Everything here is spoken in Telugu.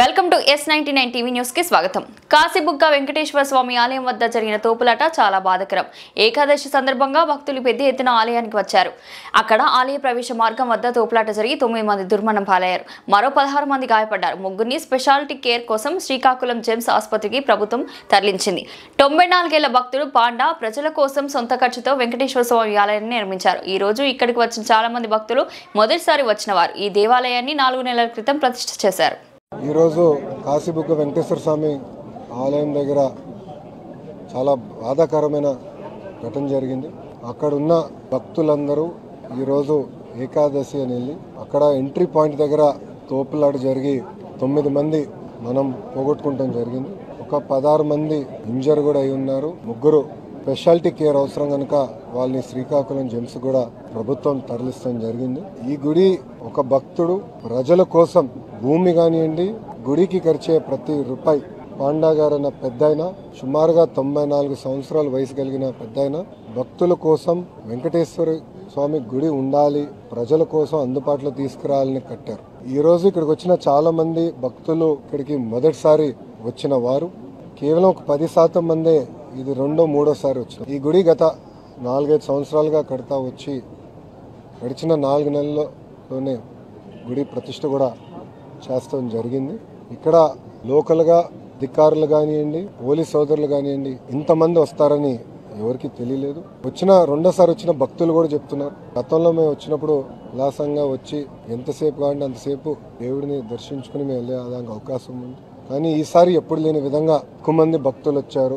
Welcome to S99 TV news కి స్వాగతం. కాశీబుగ్గ వెంకటేశ్వర స్వామి ఆలయం వద్ద జరిగిన తోపులాట చాలా బాధాకరం. ఏకాదశి సందర్భంగా భక్తులు పెద్ద ఎత్తున ఆలయానికి వచ్చారు. అక్కడ ఆలయ ప్రవేశ మార్గం వద్ద తోపులాట జరిగి 9 మంది దుర్మరణం పాలయ్యారు. మరో 16 మంది గాయపడ్డారు. ముగ్గురిని స్పెషాలిటీ కేర్ కోసం శ్రీకాకుళం జెమ్స్ ఆసుపత్రికి ప్రభుత్వం తరలించింది. 94 ఏళ్ల భక్తుడు పాండా ప్రజల కోసం సొంత ఖర్చుతో వెంకటేశ్వర స్వామి ఆలయాన్ని నిర్మించారు. ఈ రోజు ఇక్కడికి వచ్చిన చాలా మంది భక్తులు మొదటిసారి వచ్చిన వారు. ఈ దేవాలయాన్ని 4 నెలల క్రితం ప్రతిష్ఠ చేశారు. ఈరోజు కాశీబుగ్గ వెంకటేశ్వర స్వామి ఆలయం దగ్గర చాలా బాధాకరమైన ఘటన జరిగింది. అక్కడున్న భక్తులందరూ ఈరోజు ఏకాదశి అని వెళ్ళి అక్కడ ఎంట్రీ పాయింట్ దగ్గర తోపులాట జరిగి 9 మంది మనం పోగొట్టుకుంటాం జరిగింది. ఒక 16 మంది ఇంజర్ కూడా అయి ఉన్నారు. ముగ్గురు స్పెషాలిటీ కేర్ అవసరం కనుక వాళ్ళని శ్రీకాకుళం జెమ్స్ కూడా ప్రభుత్వం తరలిస్తాం జరిగింది. ఈ గుడి ఒక భక్తుడు ప్రజల కోసం భూమి కానివ్వండి, గుడికి ఖర్చే ప్రతి రూపాయి పాండా గారు అన్న పెద్దాయన సుమారుగా 94 సంవత్సరాల వయసు కలిగిన పెద్దాయన భక్తుల కోసం వెంకటేశ్వర స్వామి గుడి ఉండాలి, ప్రజల కోసం అందుబాటులో తీసుకురావాలని కట్టారు. ఈ రోజు ఇక్కడికి వచ్చిన చాలా మంది భక్తులు ఇక్కడికి మొదటిసారి వచ్చిన వారు కేవలం ఒక 10% మందే ఇది రెండో మూడోసారి వచ్చిన. ఈ గుడి గత 4-5 సంవత్సరాలుగా కడతా వచ్చి గడిచిన 4 నెలల్లోనే గుడి ప్రతిష్ఠ కూడా చేస్తాం జరిగింది. ఇక్కడ లోకల్గా అధికారులు కానివ్వండి, పోలీస్ సోదరులు కానివ్వండి, ఇంతమంది వస్తారని ఎవరికి తెలియలేదు. రెండోసారి వచ్చిన భక్తులు కూడా చెప్తున్నారు, గతంలో మేము వచ్చినప్పుడు ఉల్లాసంగా వచ్చి ఎంతసేపు కావాలంటే అంతసేపు దేవుడిని దర్శించుకుని మేము వెళ్ళే అవకాశం ఉంది. కానీ ఈసారి ఎప్పుడు లేని విధంగా ఎక్కువ మంది భక్తులు వచ్చారు.